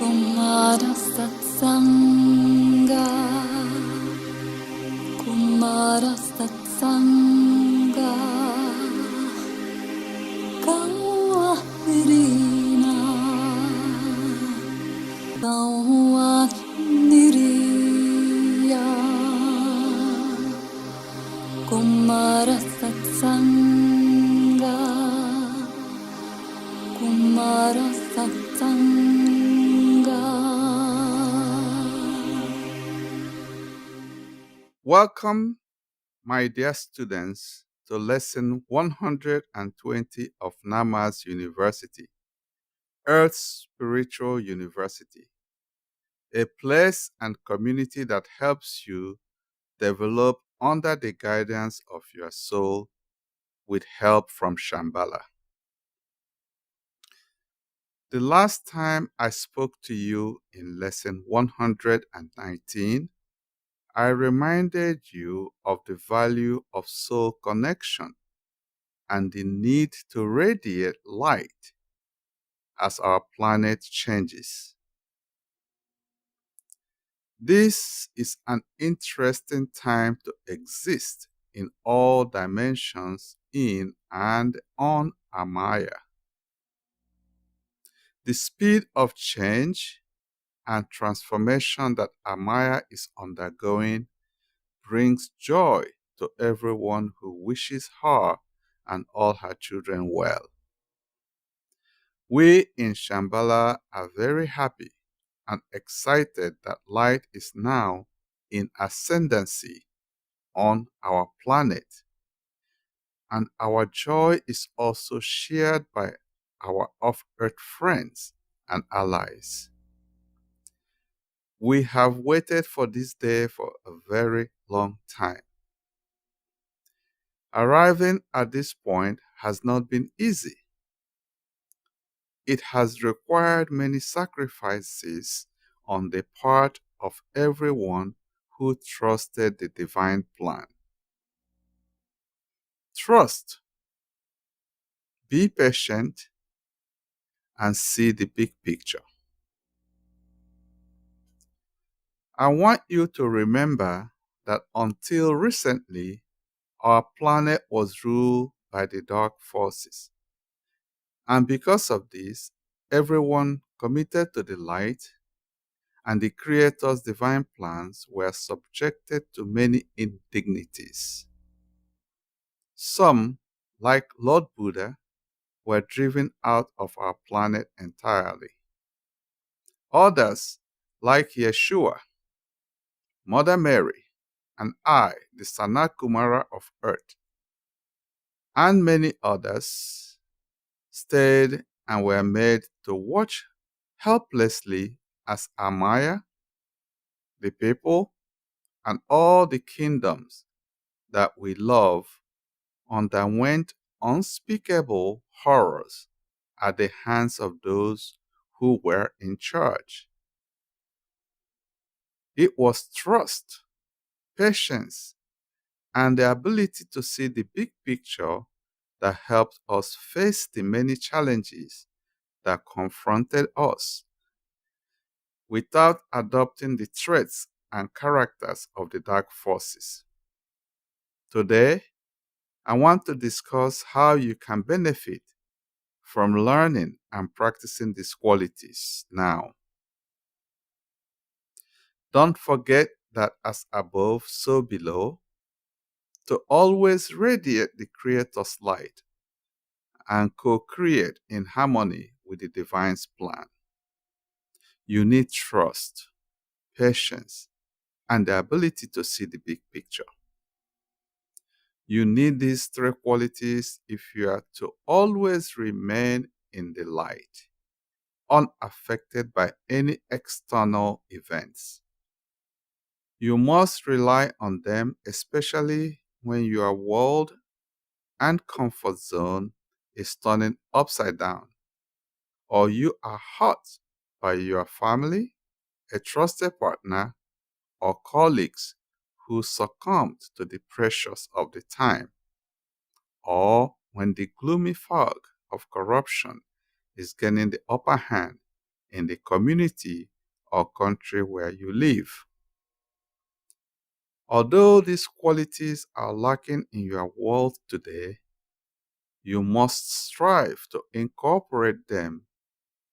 Kumara Satsanga, Kumara Satsanga, Kawahirina, Kawahiriya, Kumara Satsanga, Kumara Satsanga. Welcome, my dear students, to lesson 120 of NAMAS University, Earth's Spiritual University, a place and community that helps you develop under the guidance of your soul with help from Shambhala. The last time I spoke to you in lesson 119, I reminded you of the value of soul connection and the need to radiate light as our planet changes. This is an interesting time to exist in all dimensions in and on Amaya. The speed of change and transformation that Amaya is undergoing brings joy to everyone who wishes her and all her children well. We in Shambhala are very happy and excited that light is now in ascendancy on our planet, and our joy is also shared by our off-earth friends and allies. We have waited for this day for a very long time. Arriving at this point has not been easy. It has required many sacrifices on the part of everyone who trusted the divine plan. Trust, be patient, and see the big picture. I want you to remember that until recently, our planet was ruled by the dark forces. And because of this, everyone committed to the light and the Creator's divine plans were subjected to many indignities. Some, like Lord Buddha, were driven out of our planet entirely. Others, like Yeshua, Mother Mary, and I, the SANAT Kumara of Earth, and many others, stayed and were made to watch helplessly as Amaya, the people, and all the kingdoms that we love underwent unspeakable horrors at the hands of those who were in charge. It was trust, patience, and the ability to see the big picture that helped us face the many challenges that confronted us without adopting the traits and characters of the dark forces. Today, I want to discuss how you can benefit from learning and practicing these qualities now. Don't forget that as above, so below, to always radiate the Creator's light and co-create in harmony with the Divine's plan. You need trust, patience, and the ability to see the big picture. You need these three qualities if you are to always remain in the light, unaffected by any external events. You must rely on them, especially when your world and comfort zone is turning upside down, or you are hurt by your family, a trusted partner, or colleagues who succumbed to the pressures of the time, or when the gloomy fog of corruption is gaining the upper hand in the community or country where you live. Although these qualities are lacking in your world today, you must strive to incorporate them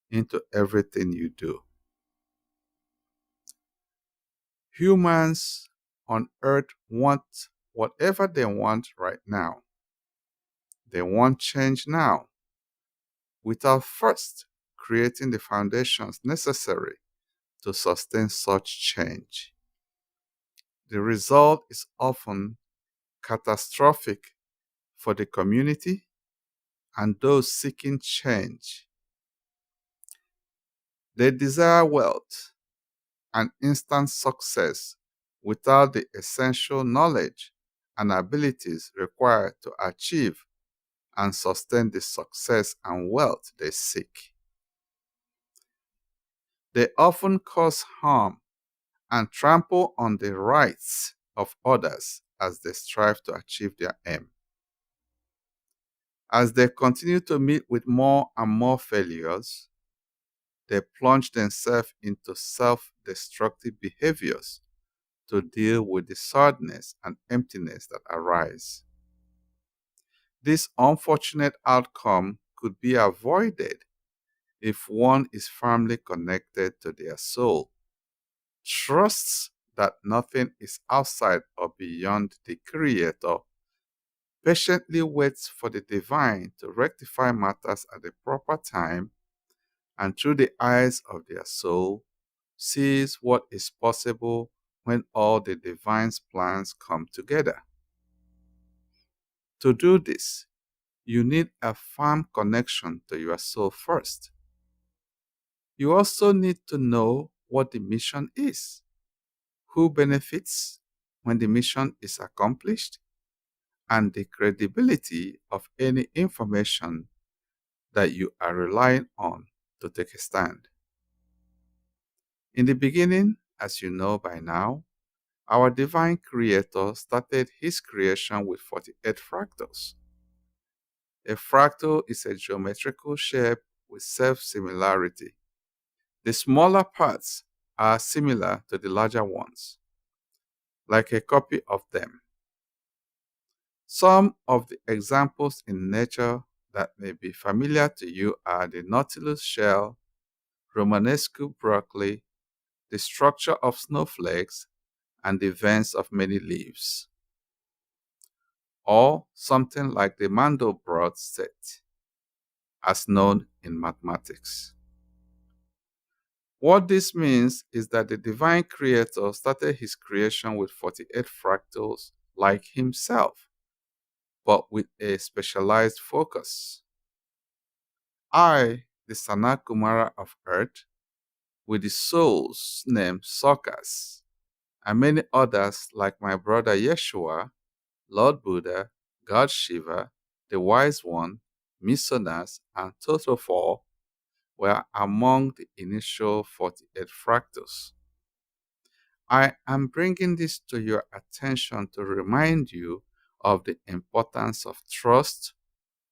into everything you do. Humans on earth want whatever they want right now. They want change now, without first creating the foundations necessary to sustain such change. The result is often catastrophic for the community and those seeking change. They desire wealth and instant success without the essential knowledge and abilities required to achieve and sustain the success and wealth they seek. They often cause harm and trample on the rights of others as they strive to achieve their aim. As they continue to meet with more and more failures, they plunge themselves into self-destructive behaviors to deal with the sadness and emptiness that arise. This unfortunate outcome could be avoided if one is firmly connected to their soul, trusts that nothing is outside or beyond the Creator, patiently waits for the divine to rectify matters at the proper time, and through the eyes of their soul, sees what is possible when all the divine's plans come together. To do this, you need a firm connection to your soul first. You also need to know what the mission is, who benefits when the mission is accomplished, and the credibility of any information that you are relying on to take a stand. In the beginning, as you know by now, our divine creator started his creation with 48 fractals. A fractal is a geometrical shape with self-similarity. The smaller parts are similar to the larger ones, like a copy of them. Some of the examples in nature that may be familiar to you are the Nautilus shell, Romanesque broccoli, the structure of snowflakes, and the veins of many leaves. Or something like the Mandelbrot set, as known in mathematics. What this means is that the divine creator started his creation with 48 fractals like himself, but with a specialized focus. I, the SANAT Kumara of Earth, with the souls named Sokas, and many others like my brother Yeshua, Lord Buddha, God Shiva, the Wise One, Misonas, and Totofo were among the initial 48 fractals. I am bringing this to your attention to remind you of the importance of trust,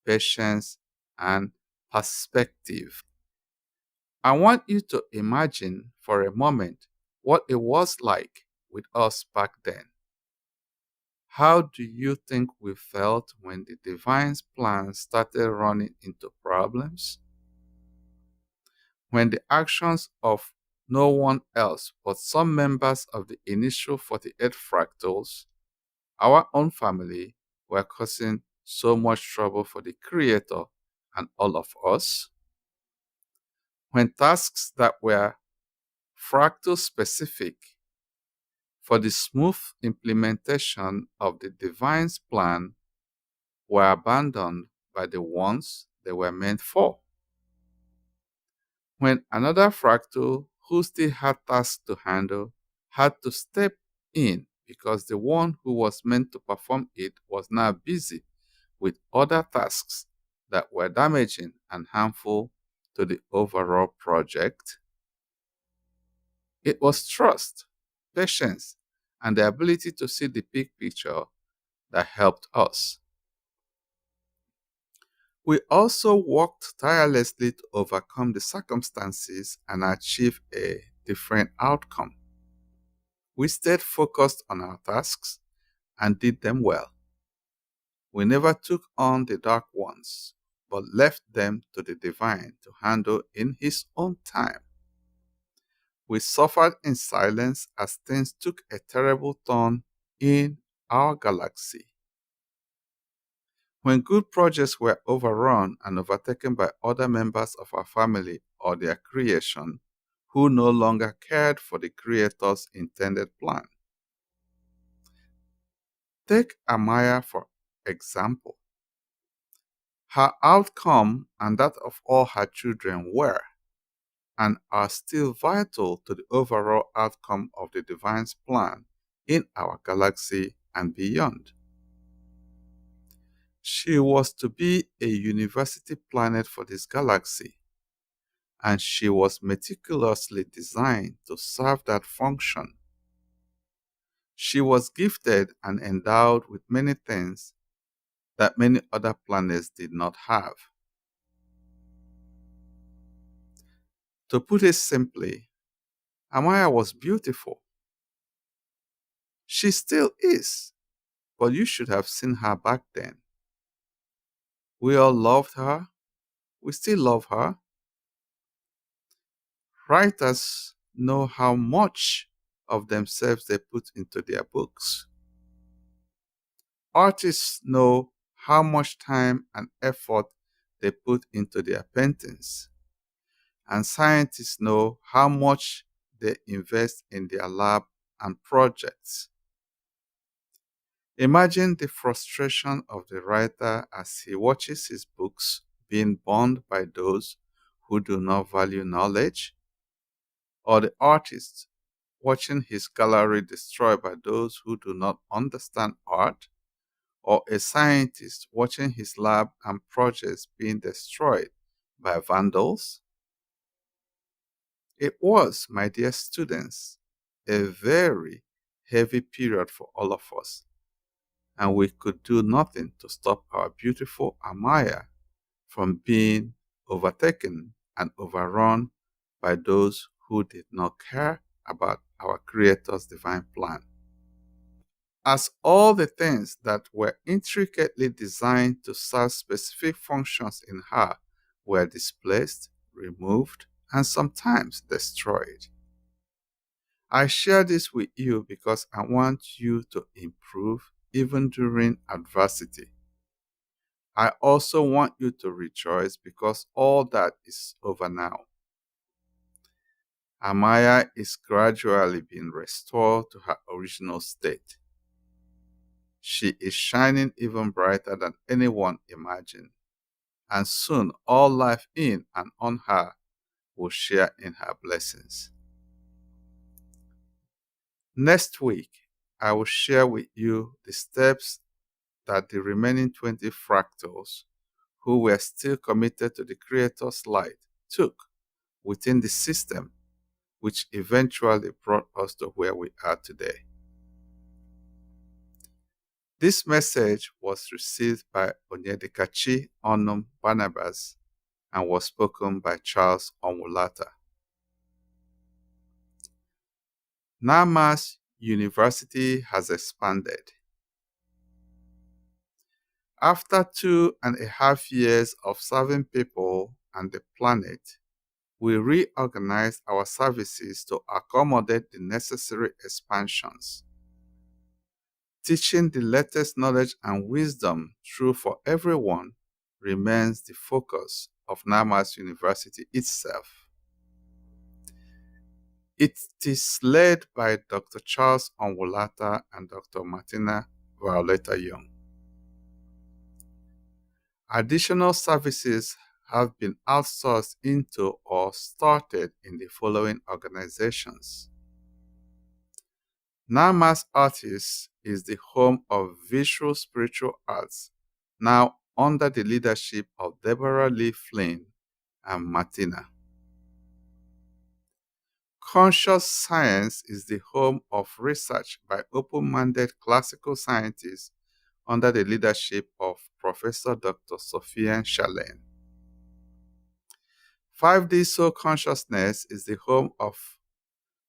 patience, and perspective. I want you to imagine for a moment what it was like with us back then. How do you think we felt when the divine's plan started running into problems? When the actions of no one else but some members of the initial 48 fractals, our own family, were causing so much trouble for the Creator and all of us? When tasks that were fractal specific for the smooth implementation of the divine's plan were abandoned by the ones they were meant for? When another fractal who still had tasks to handle had to step in because the one who was meant to perform it was now busy with other tasks that were damaging and harmful to the overall project? It was trust, patience, and the ability to see the big picture that helped us. We also worked tirelessly to overcome the circumstances and achieve a different outcome. We stayed focused on our tasks and did them well. We never took on the dark ones, but left them to the divine to handle in his own time. We suffered in silence as things took a terrible turn in our galaxy. When good projects were overrun and overtaken by other members of our family or their creation, who no longer cared for the Creator's intended plan. Take Amaya for example. Her outcome and that of all her children were and are still vital to the overall outcome of the divine's plan in our galaxy and beyond. She was to be a university planet for this galaxy, and she was meticulously designed to serve that function. She was gifted and endowed with many things that many other planets did not have. To put it simply, Amaya was beautiful. She still is, but you should have seen her back then. We all loved her. We still love her. Writers know how much of themselves they put into their books. Artists know how much time and effort they put into their paintings. And scientists know how much they invest in their lab and projects. Imagine the frustration of the writer as he watches his books being burned by those who do not value knowledge, or the artist watching his gallery destroyed by those who do not understand art, or a scientist watching his lab and projects being destroyed by vandals. It was, my dear students, a very heavy period for all of us, and we could do nothing to stop our beautiful Amaya from being overtaken and overrun by those who did not care about our Creator's divine plan. As all the things that were intricately designed to serve specific functions in her were displaced, removed, and sometimes destroyed. I share this with you because I want you to improve even during adversity. I also want you to rejoice because all that is over now. Amaya is gradually being restored to her original state. She is shining even brighter than anyone imagined, and soon all life in and on her will share in her blessings. Next week, I will share with you the steps that the remaining 20 fractals who were still committed to the Creator's light took within the system, which eventually brought us to where we are today. This message was received by Onyedikachi Onum Barnabas and was spoken by Charles Onwulata. NAMAS University has expanded. After 2.5 years of serving people and the planet, we reorganized our services to accommodate the necessary expansions. Teaching the latest knowledge and wisdom true for everyone remains the focus of NAMAS University itself. It is led by Dr. Charles Onwulata and Dr. Martina Violeta Young. Additional services have been outsourced into or started in the following organizations. NAMAS Artists is the home of visual spiritual arts, now under the leadership of Deborah Lee Flynn and Martina. Conscious Science is the home of research by open-minded classical scientists under the leadership of Professor Dr. Sophia Shalen. 5D Soul Consciousness is the home of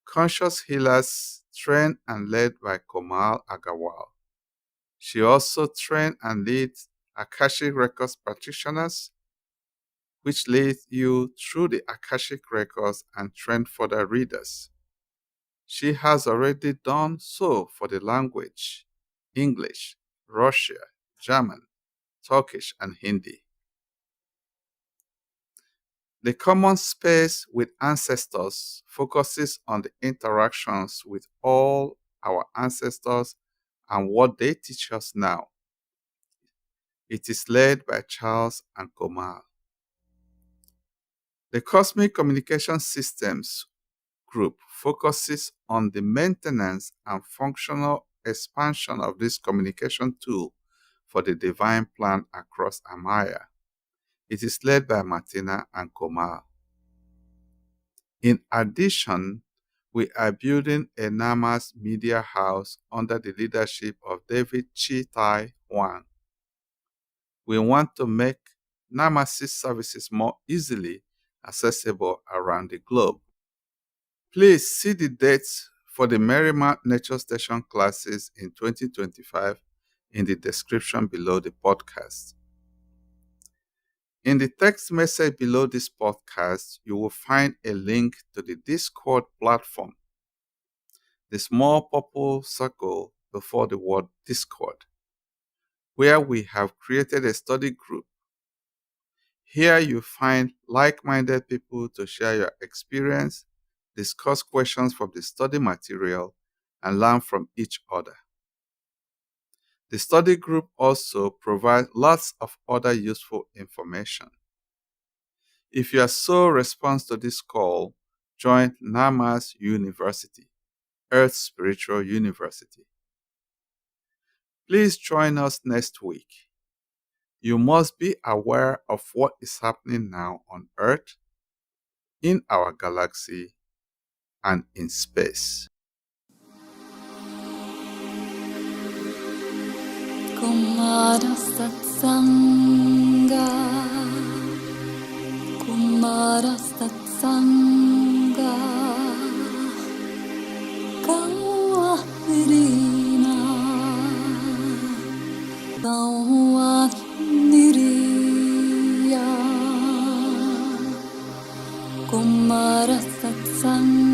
conscious healers trained and led by Komal Agarwal. She also trained and leads Akashic Records practitioners, which lead you through the Akashic Records and train further readers. She has already done so for the language, English, Russian, German, Turkish, and Hindi. The Common Space with Ancestors focuses on the interactions with all our ancestors and what they teach us now. It is led by Charles and Komal. The Cosmic Communication Systems group focuses on the maintenance and functional expansion of this communication tool for the divine plan across Amaya. It is led by Martina and Komal. In addition, we are building a NAMAS media house under the leadership of David Chitai Huang. We want to make NAMAS services more easily accessible around the globe. Please see the dates for the Merrimack Nature Station classes in 2025 in the description below the podcast. In the text message below this podcast, you will find a link to the Discord platform, the small purple circle before the word Discord, where we have created a study group. Here you find like-minded people to share your experience, discuss questions from the study material, and learn from each other. The study group also provides lots of other useful information. If your soul responds to this call, join NAMAS University, Earth Spiritual University. Please join us next week. You must be aware of what is happening now on Earth, in our galaxy, and in space. Kumara Satsanga, Kumara Satsanga, Kawahrina, Kawahniriya, Kumara Satsanga.